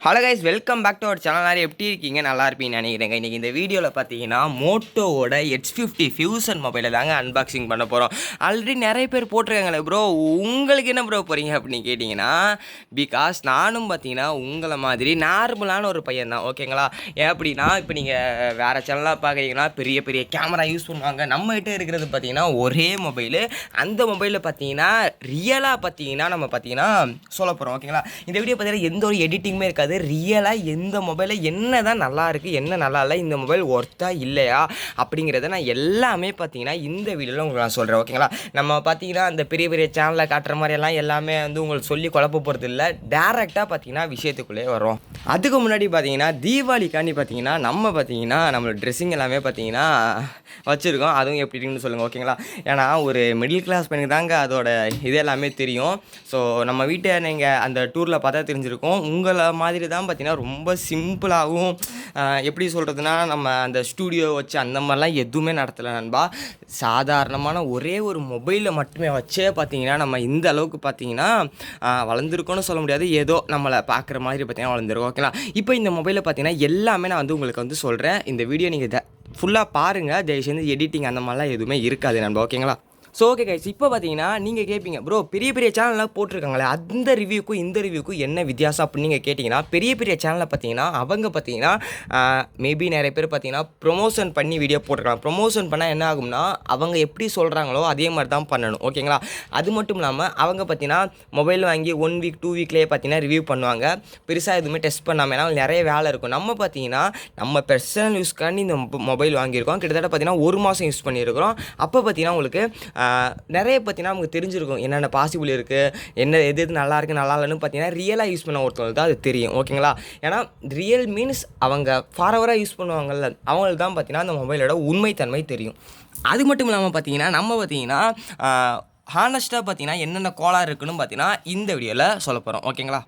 Hello guys, welcome back to our channel. நிறைய எப்படி இருக்கீங்க? நல்லா இருப்பீங்கன்னு நினைக்கிறேங்க. இன்றைக்கி இந்த வீடியோவில் பார்த்தீங்கன்னா மோட்டோவோட H50 ஃபியூசன் மொபைலை தாங்க அன்பாக்சிங் பண்ண போகிறோம். ஆல்ரெடி நிறைய பேர் போட்டிருக்காங்களே ப்ரோ, உங்களுக்கு என்ன ப்ரோ போகிறீங்க அப்படின்னு கேட்டிங்கன்னா, பிகாஸ் நானும் பார்த்தீங்கன்னா உங்களை மாதிரி நார்மலான ஒரு பையன் தான். ஓகேங்களா? ஏன் அப்படின்னா, இப்போ நீங்கள் வேறு சேனலாக பார்க்குறீங்கன்னா பெரிய பெரிய கேமரா யூஸ் பண்ணுவாங்க. நம்மகிட்ட இருக்கிறது பார்த்தீங்கன்னா ஒரே மொபைலு. அந்த மொபைலில் பார்த்தீங்கன்னா ரியலாக பார்த்தீங்கன்னா நம்ம பார்த்தீங்கன்னா சொல்ல போகிறோம். ஓகேங்களா? இந்த வீடியோ பார்த்தீங்கன்னா எந்த ஒரு எடிட்டிங்குமே இருக்காது. ரியலாக எந்த மொபைலில் என்ன தான் நல்லா இருக்குது, என்ன நல்லா இல்லை, இந்த மொபைல் ஒர்த்தா இல்லையா அப்படிங்கிறத நான் எல்லாமே பார்த்தீங்கன்னா இந்த வீடியோவில் உங்களுக்கு நான் சொல்கிறேன். ஓகேங்களா? நம்ம பார்த்தீங்கன்னா அந்த பெரிய பெரிய சேனலில் காட்டுற மாதிரியெல்லாம் எல்லாமே உங்களுக்கு சொல்லி குழப்ப போகிறது இல்லை. டேரெக்டாக பார்த்தீங்கன்னா விஷயத்துக்குள்ளே வரும். அதுக்கு முன்னாடி பார்த்தீங்கன்னா தீபாவளிக்காண்டி பார்த்தீங்கன்னா நம்மளோட ட்ரெஸ்ஸிங் எல்லாமே பார்த்தீங்கன்னா வச்சுருக்கோம். அதுவும் எப்படின்னு சொல்லுங்கள். ஓகேங்களா? ஏன்னா ஒரு மிடில் கிளாஸ் பையனுக்கு தாங்க அதோட இது எல்லாமே தெரியும். ஸோ நம்ம வீட்டை நீங்கள் அந்த டூரில் பார்த்தா தெரிஞ்சிருக்கும். உங்களை மாதிரி தான் பார்த்தீங்கன்னா ரொம்ப சிம்பிளாகவும் எப்படி சொல்கிறதுனா, நம்ம அந்த ஸ்டூடியோ வச்சு அந்த மாதிரிலாம் எதுவுமே நடத்தலை நண்பா. சாதாரணமான ஒரே ஒரு மொபைலில் மட்டுமே வச்சே பார்த்தீங்கன்னா நம்ம இந்த அளவுக்கு பார்த்தீங்கன்னா வளர்ந்துருக்கோன்னு சொல்ல முடியாது, ஏதோ நம்மளை பார்க்குற மாதிரி பார்த்தீங்கன்னா வளர்ந்துருக்கோம். ஓகேங்களா? இப்போ இந்த மொபைலில் பார்த்தீங்கன்னா எல்லாமே நான் உங்களுக்கு சொல்கிறேன். இந்த வீடியோ நீங்கள் ஃபுல்லாக பாருங்கள். தயவுசெய்து எடிட்டிங் அந்த மாதிரிலாம் எதுவுமே இருக்காது நண்பா. ஓகேங்களா? ஸோ ஓகே கைஸ், இப்போ பார்த்தீங்கன்னா நீங்கள் கேட்பீங்க, ப்ரோ பெரிய பெரிய சேனல்லாம் போட்டிருக்காங்களே, அந்த ரிவ்யூக்கும் இந்த ரிவ்யூக்கும் என்ன வித்தியாசம் அப்படின்னு நீங்கள் கேட்டிங்கன்னா, பெரிய பெரிய சேனலில் பார்த்தீங்கன்னா அவங்க பார்த்தீங்கன்னா மேபி நிறைய பேர் பார்த்தீங்கன்னா ப்ரொமோஷன் பண்ணி வீடியோ போட்டிருக்காங்க. ப்ரொமோஷன் பண்ணால் என்ன ஆகும்னா, அவங்க எப்படி சொல்கிறாங்களோ அதே மாதிரி தான் பண்ணணும். ஓகேங்களா? அது மட்டும் இல்லாமல் அவங்க பார்த்தீங்கன்னா மொபைல் வாங்கி 1 வீக் 2 வீக்லேயே பார்த்தீங்கன்னா ரிவ்யூ பண்ணுவாங்க. பெருசாக எதுவுமே டெஸ்ட் பண்ணாமல், ஏன்னா நிறைய வேலை இருக்கும். நம்ம பார்த்தீங்கன்னா நம்ம பர்சனல் யூஸ்க்காண்டி இந்த மொபைல் வாங்கியிருக்கோம். கிட்டத்தட்ட பார்த்தீங்கன்னா 1 மாதம் யூஸ் பண்ணியிருக்கிறோம். அப்போ பார்த்தீங்கன்னா உங்களுக்கு நிறைய பார்த்தீங்கன்னா நமக்கு தெரிஞ்சிருக்கும் என்னென்ன பாசிபிள் இருக்குது, எது நல்லா இருக்குது நல்லா இல்லைன்னு பார்த்தீங்கன்னா ரியலாக யூஸ் பண்ண ஒருத்தவங்களுக்கு தான் அது தெரியும். ஓகேங்களா? ஏன்னா ரியல் மீன்ஸ் அவங்க ஃபார்வராக யூஸ் பண்ணுவாங்கல்ல, அவங்களுக்கு தான் பார்த்தீங்கன்னா அந்த மொபைலோட உண்மைத்தன்மை தெரியும். அது மட்டும் இல்லாமல் பார்த்தீங்கன்னா நம்ம பார்த்தீங்கன்னா ஹானஸ்ட்டாக பார்த்தீங்கன்னா என்னென்ன கோளாறு இருக்குன்னு பார்த்தீங்கன்னா இந்த வீடியோவில் சொல்ல போகிறோம். ஓகேங்களா?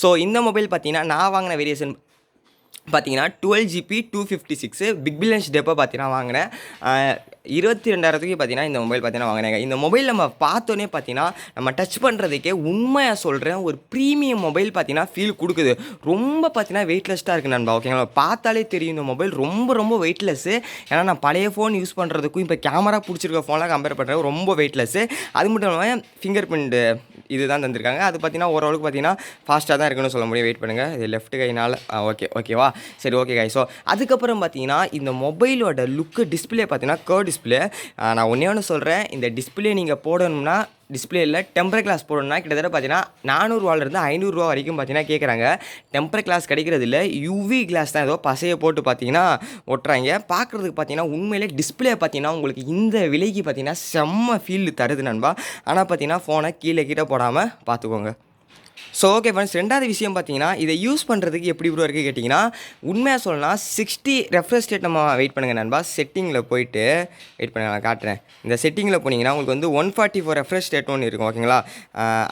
ஸோ இந்த மொபைல் பார்த்தீங்கன்னா நான் வாங்கின வேரியேஷன் பார்த்தீங்கன்னா 12GB 256 பிக் பில்லியன்ஸ் டேப்போ பார்த்தீங்கன்னா வாங்கினேன். 22,000 பார்த்தீங்கன்னா இந்த மொபைல் பார்த்தீங்கன்னா வாங்கினேங்க. இந்த மொபைல் நம்ம பார்த்தோன்னே பார்த்தீங்கன்னா நம்ம டச் பண்ணுறதுக்கே உண்மையாக சொல்கிறேன் ஒரு ப்ரீமியம் மொபைல் பார்த்தீங்கன்னா ஃபீல் கொடுக்குது. ரொம்ப பார்த்தீங்கன்னா வெயிட்லெஸ்ட்டாக இருக்குது நண்பா. ஓகேங்களா? பார்த்தாலே தெரியும் இந்த மொபைல் ரொம்ப வெயிட்லெஸ்ஸு. ஏன்னா நான் பழைய ஃபோன் யூஸ் பண்ணுறதுக்கும் இப்போ கேமரா பிடிச்சிருக்க ஃபோன்லாம் கம்பேர் பண்ணுறேன், ரொம்ப வெயிட்லெஸ்ஸு. அது மட்டும் இல்லாமல் ஃபிங்கர் பிரிண்ட் இது தான் தந்திருக்காங்க. அது பார்த்தீங்கன்னா ஓரளவுக்கு பார்த்தீங்கன்னா ஃபாஸ்ட்டாக தான் இருக்குன்னு சொல்ல முடியும். வெயிட் பண்ணுங்கள், இது லெஃப்ட் கைனால் ஓகேவா? சரி ஓகே ஸோ அதுக்கப்புறம் பார்த்தீங்கன்னா இந்த மொபைலோட லுக்கு டிஸ்பிளே பார்த்தீங்கன்னா கர்வ் டிஸ்பிளே. நான் ஒன்று சொல்கிறேன், இந்த டிஸ்பிளே நீங்கள் போடணும்னா டிஸ்பிளேயில் டெம்பர் கிளாஸ் போடணும்னா கிட்டத்தட்ட பார்த்தீங்கன்னா 400 500 வரைக்கும் பார்த்தீங்கன்னா கேட்குறாங்க. டெம்பர் கிளாஸ் கிடைக்கிறது இல்லை, யூவி கிளாஸ் தான் ஏதோ பசையை போட்டு பார்த்தீங்கன்னா ஒட்டுறாங்க. பார்க்குறதுக்கு பார்த்தீங்கன்னா உண்மையிலே டிஸ்பிளே பார்த்தீங்கன்னா உங்களுக்கு இந்த விலைக்கு பார்த்தீங்கன்னா செம்ம ஃபீல் தருது நண்பா. ஆனால் பார்த்தீங்கன்னா ஃபோனை கீழே போடாமல் பார்த்துக்கோங்க. ஸோ ஓகே ஃப்ரெண்ட்ஸ், ரெண்டாவது விஷயம் பார்த்தீங்கன்னா இதை யூஸ் பண்ணுறதுக்கு எப்படி ப்ரோ இருக்குது கேட்டிங்கன்னா, உண்மையாக சொல்லலாம் 60 ரெஃப்ரெஷ் ரேட் நம்ம வெயிட் பண்ணுங்கள் நண்பா. செட்டிங்கில் போயிட்டு வெயிட் பண்ணுங்கள், நான் காட்டுறேன். இந்த செட்டிங்கில் போனீங்கன்னா உங்களுக்கு வந்து 144 ரெஃப்ரெஷ் ரேட் ஒன்று இருக்கும். ஓகேங்களா?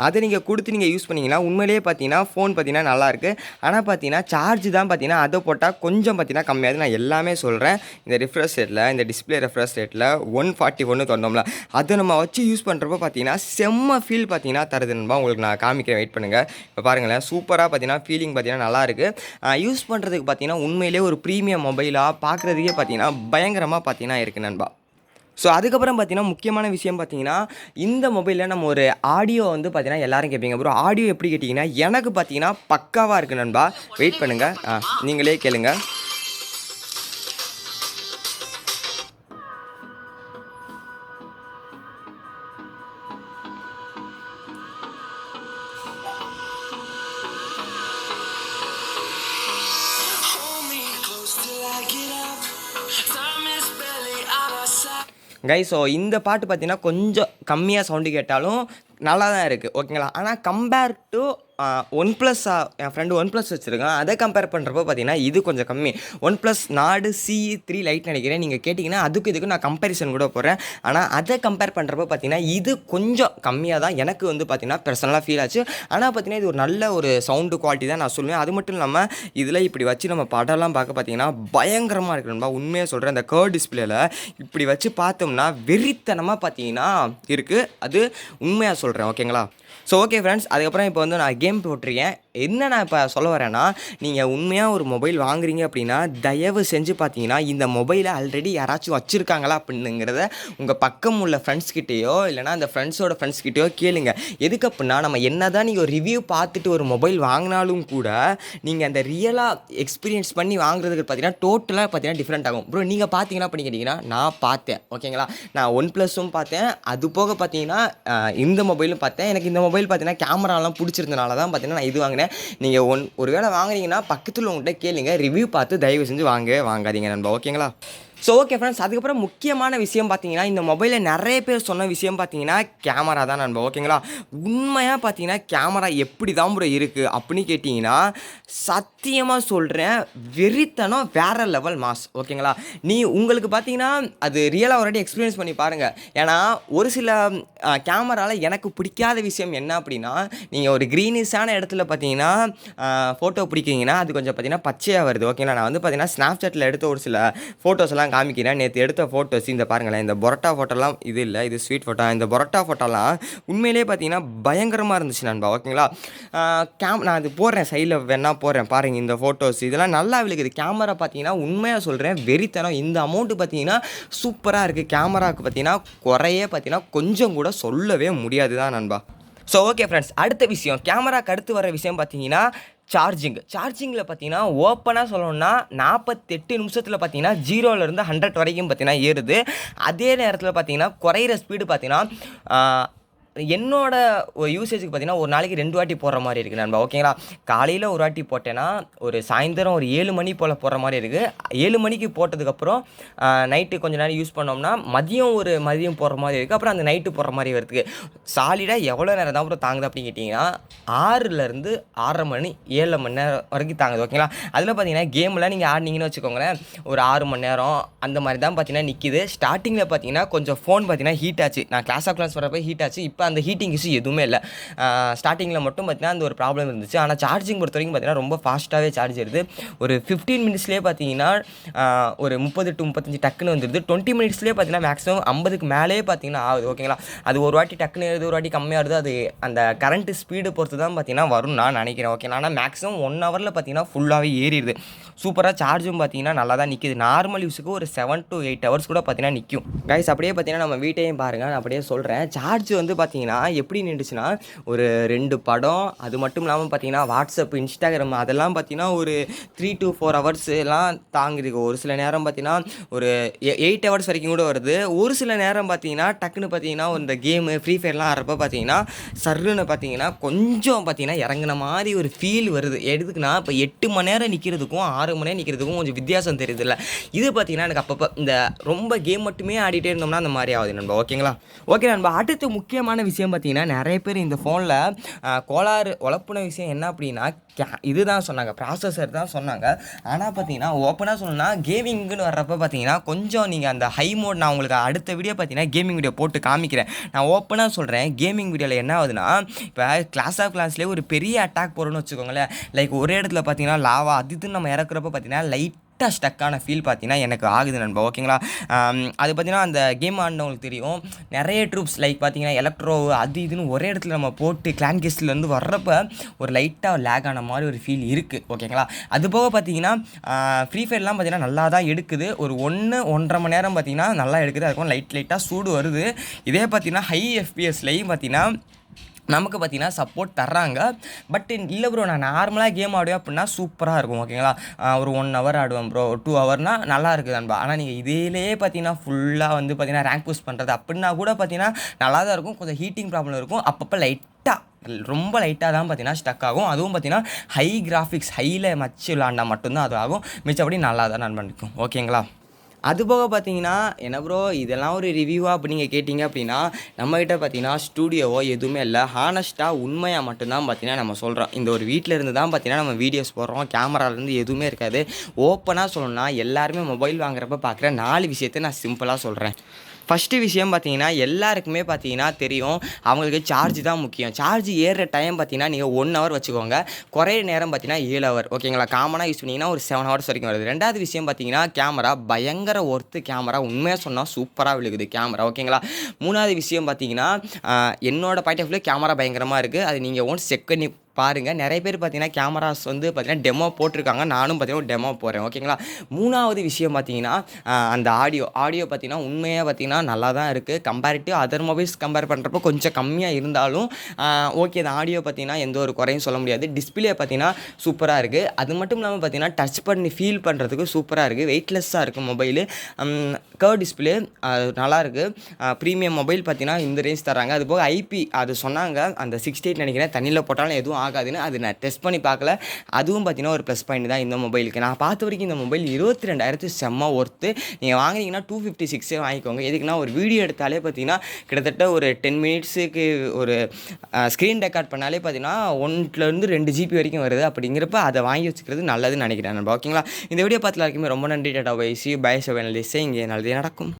அதை நீங்கள் கொடுத்து நீங்கள் யூஸ் பண்ணிங்கன்னா உண்மையிலேயே பார்த்தீங்கன்னா ஃபோன் பார்த்தீங்கன்னா நல்லாயிருக்கு. ஆனால் பார்த்தீங்கன்னா சார்ஜ் தான் பார்த்தீங்கன்னா அதை போட்டால் கொஞ்சம் பார்த்தீங்கன்னா கம்மியாகுது. நான் எல்லாமே சொல்கிறேன். இந்த ரெஃப்ரெஷ் ரேட்டில், இந்த டிஸ்பிளே ரெஃப்ரெஷ் ரேட்டில் 141 தந்தோம்ல, அதை நம்ம வச்சு யூஸ் பண்ணுறப்போ பார்த்தீங்கன்னா செம்ம ஃபீல் பார்த்தீங்கன்னா தருது நண்பா. உங்களுக்கு நான் காமிக்கிறேன், வெயிட் பண்ணுங்கள். இப்போ பாருங்களேன், சூப்பராக பார்த்தீங்கன்னா ஃபீலிங் பார்த்தீங்கன்னா நல்லாயிருக்கு. யூஸ் பண்ணுறதுக்கு பார்த்தீங்கன்னா உண்மையிலே ஒரு ப்ரீமியம் மொபைலாக பார்க்குறதுக்கே பார்த்தீங்கன்னா பயங்கரமாக பார்த்தீங்கன்னா இருக்குது நண்பா. ஸோ அதுக்கப்புறம் பார்த்தீங்கன்னா முக்கியமான விஷயம் பார்த்தீங்கன்னா இந்த மொபைலில் நம்ம ஒரு ஆடியோ வந்து பார்த்தீங்கன்னா எல்லோரும் கேட்பீங்க, ப்ரோ ஆடியோ எப்படி கேட்டிங்கன்னா எனக்கு பார்த்தீங்கன்னா பக்காவாக இருக்குது நண்பா. வெயிட் பண்ணுங்கள், நீங்களே கேளுங்க. கைஸ், ஸோ இந்த பாட்டு பார்த்தீங்கன்னா கொஞ்சம் கம்மியாக சவுண்டு கேட்டாலும் நல்லா தான் இருக்குது. ஓகேங்களா? ஆனால் compare to OnePlus, N friend OnePlus வச்சுருக்கான், அதை கம்பேர் பண்ணுறப்போ பார்த்தீங்கன்னா இது கொஞ்சம் கம்மி. OnePlus நாடு CE3 லைட் நினைக்கிறேன். நீங்கள் கேட்டிங்கன்னா இதுக்கு நான் கம்பேரிசன் கூட போடுறேன். ஆனால் அதை கம்பேர் பண்ணுறப்போ பார்த்தீங்கன்னா இது கொஞ்சம் கம்மியாக தான் எனக்கு வந்து பார்த்தீங்கன்னா பர்சனலாக ஃபீல் ஆச்சு. ஆனால் பார்த்தீங்கன்னா இது ஒரு நல்ல ஒரு சவுண்டு குவாலிட்டி தான் நான் சொல்லுவேன். அது மட்டும் இல்லாமல் இதில் இப்படி வச்சு நம்ம படம்லாம் பார்க்க பார்த்தீங்கன்னா பயங்கரமாக இருக்கணும்பா. உண்மையாக சொல்கிறேன், அந்த கர்வ் டிஸ்பிளேல இப்படி வச்சு பார்த்தோம்னா வெறித்தனமாக பார்த்தீங்கன்னா இருக்குது. அது உண்மையாக சொல்கிறேன். ஓகேங்களா? ஸோ ஓகே ஃப்ரெண்ட்ஸ், அதுக்கப்புறம் இப்போ வந்து நான் கேம் போட்டிருக்கேன். என்ன நான் இப்போ சொல்ல வரேன்னா, நீங்கள் உண்மையாக ஒரு மொபைல் வாங்குறீங்க அப்படின்னா தயவு செஞ்சு பார்த்தீங்கன்னா இந்த மொபைலை ஆல்ரெடி யாராச்சும் வச்சுருக்காங்களா அப்படிங்கிறத உங்கள் பக்கம் உள்ள ஃப்ரெண்ட்ஸ்கிட்டேயோ இல்லைனா அந்த ஃப்ரெண்ட்ஸோட ஃப்ரெண்ட்ஸ்கிட்டேயோ கேளுங்க. எதுக்கு அப்படின்னா நம்ம என்ன தான் நீங்கள் ஒரு ரிவ்யூ பார்த்துட்டு ஒரு மொபைல் வாங்கினாலும் கூட நீங்கள் அந்த ரியலாக எக்ஸ்பீரியன்ஸ் பண்ணி வாங்குறதுக்கு பார்த்தீங்கன்னா டோட்டலாக பார்த்தீங்கன்னா டிஃப்ரெண்ட் ஆகும். ப்ரோ நீங்கள் பார்த்தீங்கன்னா அப்படி கேட்டிங்கன்னா நான் பார்த்தேன். ஓகேங்களா, நான் OnePlusம் பார்த்தேன், அது போக பார்த்தீங்கன்னா இந்த மொபைலும் பார்த்தேன். எனக்கு இந்த மொபைல் பார்த்தீங்கன்னா கேமராலாம் பிடிச்சிருந்தனால தான் பார்த்தீங்கன்னா நான் இது வாங்கினேன். நீங்கள் ஒரு வேளை வாங்குறீங்கன்னா பக்கத்தில் உங்கள்கிட்ட கேளுங்க, ரிவ்யூ பார்த்து தயவு செஞ்சு வாங்காதீங்க நண்பா. ஓகேங்களா. ஸோ ஓகே ஃப்ரெண்ட்ஸ், அதுக்கப்புறம் முக்கியமான விஷயம் பார்த்தீங்கன்னா இந்த மொபைலில் நிறைய பேர் சொன்ன விஷயம் பார்த்தீங்கன்னா கேமரா தான் நண்பா. ஓகேங்களா, உண்மையாக பார்த்தீங்கன்னா கேமரா எப்படி தான் ப்ரோ இருக்குது அப்படின்னு கேட்டிங்கன்னா சத்தியமாக சொல்கிறேன், வெறித்தனம் வேறு லெவல் மாஸ். ஓகேங்களா, உங்களுக்கு பார்த்தீங்கன்னா அது ரியலாக ஆல்ரெடி எக்ஸ்பீரியன்ஸ் பண்ணி பாருங்கள். ஏன்னா ஒரு சில கேமராவில் எனக்கு பிடிக்காத விஷயம் என்ன அப்படின்னா, நீங்கள் ஒரு க்ரீனிஷான இடத்துல பார்த்தீங்கன்னா ஃபோட்டோ பிடிக்கிங்கன்னா அது கொஞ்சம் பார்த்தீங்கன்னா பச்சையாக வருது. ஓகேங்களா, நான் வந்து பார்த்தீங்கன்னா ஸ்னாப்சாட்டில் எடுத்த ஒரு சில ஃபோட்டோஸ் எல்லாம் காமிக்கிறேன். நேற்று எடுத்த ஃபோட்டோஸ் இந்த பாருங்களேன், இந்த பரோட்டா ஃபோட்டோலாம் இது இல்லை, இது ஸ்வீட் ஃபோட்டோ. இந்த பரோட்டா ஃபோட்டோலாம் உண்மையிலே பார்த்தீங்கன்னா பயங்கரமாக இருந்துச்சு நண்பா. ஓகேங்களா, நான் அது போடுறேன், சைடில் வேணா போடுறேன் பாருங்கள். இந்த ஃபோட்டோஸ் இதெல்லாம் நல்லா விழுகுது. கேமரா பார்த்தீங்கன்னா உண்மையாக சொல்கிறேன் வெறித்தனம். இந்த அமௌண்ட்டு பார்த்தீங்கன்னா சூப்பராக இருக்குது. கேமராவுக்கு பார்த்தீங்கன்னா குறையே பார்த்தீங்கன்னா கொஞ்சம் கூட சொல்லவே முடியாது தான் நண்பா. ஸோ ஓகே ஃப்ரெண்ட்ஸ், அடுத்த விஷயம், கேமராக்கு அடுத்து வர விஷயம் பார்த்தீங்கன்னா சார்ஜிங்கில் பார்த்தீங்கன்னா ஓப்பனாக சொல்லணும்னா 48 நிமிஷத்தில் பார்த்தீங்கன்னா 0லேருந்து 100 வரைக்கும் பார்த்தீங்கன்னா ஏறுது. அதே நேரத்தில் பார்த்தீங்கன்னா குறையிற ஸ்பீடு பார்த்தீங்கன்னா என்னோட யூசேஜுக்கு பார்த்தீங்கன்னா ஒரு நாளைக்கு 2 வாட்டி போடுற மாதிரி இருக்குது நண்பா. ஓகேங்களா, காலையில் ஒரு வாட்டி போட்டேன்னா ஒரு சாயந்தரம் ஒரு 7 மணி போல் போடுற மாதிரி இருக்குது. 7 மணிக்கு போட்டதுக்கப்புறம் நைட்டு கொஞ்சம் நேரம் யூஸ் பண்ணோம்னா மதியம் போடுற மாதிரி இருக்குது. அப்புறம் அந்த நைட்டு போடுற மாதிரி வருதுக்கு சாலிடாக எவ்வளோ நேரம் தான் அப்புறம் தாங்குது அப்படின்னு கேட்டிங்கன்னா 6லேருந்து 6:30 மணி 7 மணி நேரம் வரைக்கும் தாங்குது. ஓகேங்களா, அதில் பார்த்தீங்கன்னா கேம்லாம் நீங்கள் ஆடினீங்கன்னு வச்சுக்கோங்களேன், ஒரு 6 மணி நேரம் அந்த மாதிரி தான் பார்த்தீங்கன்னா நிற்கிது. ஸ்டார்டிங்கில் பார்த்தீங்கன்னா கொஞ்சம் ஃபோன் பார்த்தீங்கன்னா ஹீட் ஆச்சு. நான் கிளாஸ் ஆஃப் கிளாஸ் வரப்போ ஹீட் ஆச்சு. இப்போ அந்த ஹீட்டிங் இஷ்யூ எதுவுமே இல்லை. ஸ்டார்டிங்கில் மட்டும் பார்த்தீங்கன்னா அந்த ஒரு ப்ராப்ளம் இருந்துச்சு. ஆனால் சார்ஜிங் பொறுத்த வரைக்கும் பார்த்தீங்கன்னா ரொம்ப ஃபாஸ்ட்டாகவே சார்ஜ் ஏறுது. ஒரு 15 மினிட்ஸ்லேயே பார்த்தீங்கன்னா ஒரு 30 to 35 டக்குன்னு வந்துடுது. 20 மினிட்ஸ்லேயே பார்த்தீங்கன்னா மேக்ஸிமம் 50க்கு மேலேயே பார்த்தீங்கன்னா ஆகுது. ஓகேங்களா, அது ஒரு வாட்டி டக்குன்னு ஏறுது, ஒரு வாட்டி கம்மியாக வருது. அது அந்த கரண்ட்டு ஸ்பீடு பொறுத்து தான் பார்த்தீங்கன்னா வரும்னு நான் நினைக்கிறேன். ஓகேங்களா, ஆனால் மேக்ஸிமம் 1 ஹவரில் பார்த்தீங்கன்னா ஃபுல்லாகவே ஏறிடுது. சூப்பராக சார்ஜும் பார்த்தீங்கன்னா நல்லா தான் நிற்கிது. நார்மல் யூஸுக்கு ஒரு 7 to 8 ஹவர்ஸ் கூட பார்த்தீங்கன்னா நிற்கும். கைஸ் அப்படியே பார்த்தீங்கன்னா நம்ம வீட்டையும் பாருங்கள், நான் அப்படியே சொல்கிறேன். சார்ஜ் வந்து பார்த்தீங்கன்னா எப்படி நின்றுச்சுன்னா ஒரு 2 படம், அது மட்டும் இல்லாமல் பார்த்தீங்கன்னா வாட்ஸ்அப், இன்ஸ்டாகிராம் அதெல்லாம் பார்த்தீங்கன்னா ஒரு 3 to 4 ஹவர்ஸ் எல்லாம் தாங்குது. ஒரு சில நேரம் பார்த்தீங்கன்னா ஒரு 8 ஹவர்ஸ் வரைக்கும் கூட வருது. ஒரு சில நேரம் பார்த்தீங்கன்னா டக்குன்னு பார்த்தீங்கன்னா இந்த கேமு ஃப்ரீ ஃபயர்லாம் ஆடுறப்ப பார்த்தீங்கன்னா சர்ருன்னு பார்த்தீங்கன்னா கொஞ்சம் பார்த்தீங்கன்னா இறங்குன மாதிரி ஒரு ஃபீல் வருது. எதுக்குன்னா இப்போ 8 மணி நேரம் நிற்கிறதுக்கும் 6 மணி நேரம் நிற்கிறதுக்கும் கொஞ்சம் வித்தியாசம் தெரியுதுல்ல. இது பார்த்தீங்கன்னா எனக்கு அப்பப்போ இந்த ரொம்ப கேம் மட்டுமே ஆடிட்டே இருந்தோம்னா அந்த மாதிரி ஆகுது நண்பா. ஓகேங்களா, ஓகே நண்பா. அடுத்து முக்கியமான விஷயம் பார்த்தீங்கன்னா நிறைய பேர் இந்த ஃபோனில் கோளாறு உழப்புன விஷயம் என்ன அப்படின்னா இதுதான் சொன்னாங்க, ப்ராசஸர் தான் சொன்னாங்க. ஆனால் பார்த்தீங்கன்னா ஓப்பனாக சொல்லணும்னா கேமிங்குன்னு வர்றப்போ பார்த்தீங்கன்னா கொஞ்சம் நீங்கள் அந்த ஹை மோட், நான் உங்களுக்கு அடுத்த வீடியோ பார்த்தீங்கன்னா கேமிங் வீடியோ போட்டு காமிக்கிறேன். நான் ஓப்பனாக சொல்கிறேன், கேமிங் வீடியோவில் என்ன ஆகுதுன்னா இப்போ கிளாஸ் ஆஃப் கிளாஸ்லேயே ஒரு பெரிய அட்டாக் போகிறோன்னு வச்சுக்கோங்களேன், லைக் ஒரே இடத்துல பார்த்தீங்கன்னா லாவா அது நம்ம இறக்குறப்ப பார்த்தீங்கன்னா லைட்டாக ஸ்டக்கான ஃபீல் பார்த்தீங்கன்னா எனக்கு ஆகுது நண்பா. ஓகேங்களா, அது பார்த்தீங்கன்னா அந்த கேம் ஆடினவங்களுக்கு தெரியும். நிறைய ட்ரூப்ஸ் லைக் பார்த்தீங்கன்னா எலக்ட்ரோ இதுன்னு ஒரே இடத்துல நம்ம போட்டு கிளான் கேஸ்ட்லேருந்து வர்றப்ப ஒரு லைட்டாக லேக் ஆன மாதிரி ஒரு ஃபீல் இருக்குது. ஓகேங்களா, அது போக பார்த்தீங்கன்னா ஃப்ரீ ஃபயர்லாம் பார்த்தீங்கன்னா நல்லா தான் எடுக்குது. ஒரு 1-1.5 மணி நேரம் பார்த்தீங்கன்னா நல்லா எடுக்குது. அதுக்கும் லைட்டாக சூடு வருது. இதே பார்த்தீங்கன்னா ஹை எஃபிஎஸ்லையும் பார்த்தீங்கன்னா நமக்கு பார்த்தீங்கன்னா சப்போர்ட் தர்றாங்க. பட் இல்லை ப்ரோ, நான் நார்மலாக கேம் ஆடுவேன் அப்படின்னா சூப்பராக இருக்கும். ஓகேங்களா, ஒரு 1 ஹவர் ஆடுவேன் ப்ரோ, 2 ஹவர்னால் நல்லா இருக்குது நண்பா. ஆனால் நீங்கள் இதிலேயே பார்த்தீங்கன்னா ஃபுல்லாக வந்து பார்த்தீங்கன்னா ரேங்க் புஷ் பண்ணுறது அப்படின்னா கூட பார்த்தீங்கன்னா நல்லா தான் இருக்கும். கொஞ்சம் ஹீட்டிங் ப்ராப்ளம் இருக்கும். அப்பப்போ ரொம்ப லைட்டாக தான் பார்த்தீங்கன்னா ஸ்டக் ஆகும். அதுவும் பார்த்தீங்கன்னா ஹை கிராஃபிக்ஸ் ஹையில் மச்சு விளாண்டா மட்டும்தான் அது ஆகும். மிச்சப்படி நல்லா தான் நண்பன் இருக்கும். ஓகேங்களா, அதுபோக பார்த்தீங்கன்னா என்ன ப்ரோ இதெல்லாம் ஒரு ரிவ்யூவாக அப்படி நீங்கள் கேட்டிங்க அப்படின்னா நம்மகிட்ட பார்த்தீங்கன்னா ஸ்டூடியோவோ எதுவுமே இல்லை. ஹானஸ்ட்டாக உண்மையாக மட்டும்தான் பார்த்தீங்கன்னா நம்ம சொல்கிறோம். இந்த ஒரு வீட்டில் இருந்து தான் பார்த்தீங்கன்னா நம்ம வீடியோஸ் போடுறோம். கேமராலேருந்து எதுவுமே இருக்காது. ஓப்பனாக சொல்லணும்னா எல்லாருமே மொபைல் வாங்குறப்ப பார்க்குற 4 விஷயத்தை நான் சிம்பிளாக சொல்கிறேன். ஃபஸ்ட்டு விஷயம் பார்த்தீங்கன்னா எல்லாருக்குமே பார்த்தீங்கன்னா தெரியும், அவங்களுக்கு சார்ஜ் தான் முக்கியம். சார்ஜ் ஏறுற டைம் பார்த்தீங்கன்னா நீங்கள் 1 ஹவர் வச்சுக்கோங்க. குறைய நேரம் பார்த்தீங்கன்னா 7 ஹவர். ஓகேங்களா, காமனாக யூஸ் பண்ணிங்கன்னா ஒரு 7 ஹவர்ஸ் வரைக்கும் வருது. ரெண்டாவது விஷயம் பார்த்தீங்கன்னா கேமரா பயங்கர ஒர்த்து. கேமரா உண்மையாக சொன்னால் சூப்பராக விழுகுது கேமரா. ஓகேங்களா, மூணாவது விஷயம் பார்த்தீங்கன்னா என்னோட பாயிண்ட் ஆஃப் வியூ கேமரா பயங்கரமாக இருக்குது. அது நீங்கள் செக் பண்ணி பாருங்கள். நிறைய பேர் பார்த்தீங்கன்னா கேமராஸ் வந்து பார்த்தீங்கன்னா டெமோ போட்டிருக்காங்க. நானும் பார்த்தீங்கன்னா டெமோ போடுறேன். ஓகேங்களா. 3வது விஷயம் பார்த்தீங்கன்னா அந்த ஆடியோ பார்த்தீங்கன்னா உண்மையாக பார்த்தீங்கன்னா நல்லா தான் இருக்குது. கம்பேரிட்டிவ் அதர் மொபைல்ஸ் கம்பேர் பண்ணுறப்போ கொஞ்சம் கம்மியாக இருந்தாலும் ஓகே. அந்த ஆடியோ பார்த்தீங்கன்னா எந்த ஒரு குறையும் சொல்ல முடியாது. டிஸ்பிளே பார்த்தீங்கன்னா சூப்பராக இருக்குது. அது மட்டும் இல்லாமல் பார்த்தீங்கன்னா டச் பண்ணி ஃபீல் பண்ணுறதுக்கு சூப்பராக இருக்குது. வெயிட்லெஸ்ஸாக இருக்குது மொபைலு. கர்வ் டிஸ்பிளே நல்லாயிருக்கு. ப்ரீமியம் மொபைல் பார்த்தீங்கன்னா இந்த ரேஞ்ச் தராங்க. அதுபோக ஐபி அது சொன்னாங்க அந்த 68 நினைக்கிறேன் தண்ணியில் போட்டாலும் எதுவும் ஆகாதுன்னு. அது நான் டெஸ்ட் பண்ணி பார்க்கல. அதுவும் பார்த்தீங்கன்னா ஒரு ப்ளஸ் பாயிண்ட் தான் இந்த மொபைலுக்கு. நான் பார்த்த வரைக்கும் இந்த மொபைல் 22,000 செம்ம ஒர்த்து. நீங்கள் வாங்கினீங்கன்னா 256 வாங்கிக்கோங்க. எதுக்குன்னா ஒரு வீடியோ எடுத்தாலே பார்த்தீங்கன்னா கிட்டத்தட்ட ஒரு 10 மினிட்ஸுக்கு ஒரு ஸ்க்ரீன் ரெக்கார்ட் பண்ணாலே பார்த்தீங்கன்னா 1 2 ஜிபி வரைக்கும் வருது. அப்படிங்கிறப்ப அதை வாங்கி வச்சுக்கிறது நல்லதுன்னு நினைக்கிறேன் நண்பா. ஓகேங்களா. இந்த வீடியோ பார்த்துல இருக்குமே ரொம்ப நன்றி. Tata bye. See you bye. இங்கே நல்லதே நடக்கும்.